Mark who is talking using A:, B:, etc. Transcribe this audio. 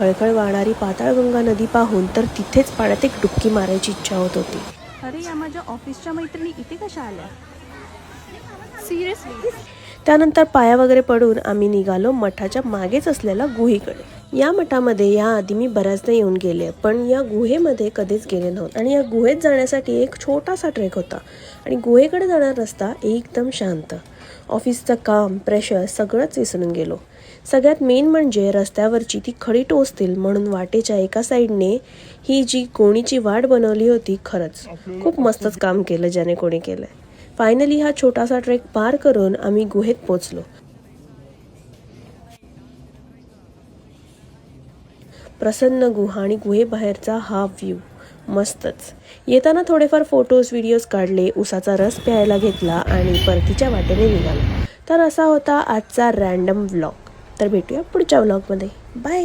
A: खळखळ वाहणारी पाताळगंगा नदी पाहून तर तिथेच पाण्यात एक डुबकी मारायची इच्छा होत होती.
B: अरे या माझ्या ऑफिसच्या मैत्रिणी इथे कशा आल्या? सिरियसली?
A: त्यानंतर पाया वगैरे पडून आम्ही निघालो मठाच्या मागेच असलेल्या गुहेकडे. या मठामध्ये याआधी मी बऱ्याचदा येऊन गेले, पण या गुहेमध्ये कधीच गेले नव्हते. आणि या गुहेत जाण्यासाठी एक छोटासा ट्रेक होता आणि गुहेकडे जाणारा रस्ता एकदम शांत. ऑफिसचं काम, प्रेशर सगळंच विसरून गेलो. सगळ्यात मेन म्हणजे रस्त्यावरची ती खडी टोचतील म्हणून वाटेच्या एका साईडने ही जी कोणीची वाट बनवली होती. खरंच खूप मस्तच काम केलं ज्याने कोणी केलंय. फायनली हा छोटासा ट्रेक पार करून आम्ही गुहेत पोचलो. प्रसन्न गुहा आणि गुहेबाहेरचा हा व्ह्यू मस्तच. येताना थोडेफार फोटोज व्हिडिओज काढले, उसाचा रस प्यायला घेतला आणि परतीच्या वाटेने निघालो. तर असा होता आजचा रँडम व्लॉग. तर भेटूया पुढच्या व्लॉगमध्ये. बाय.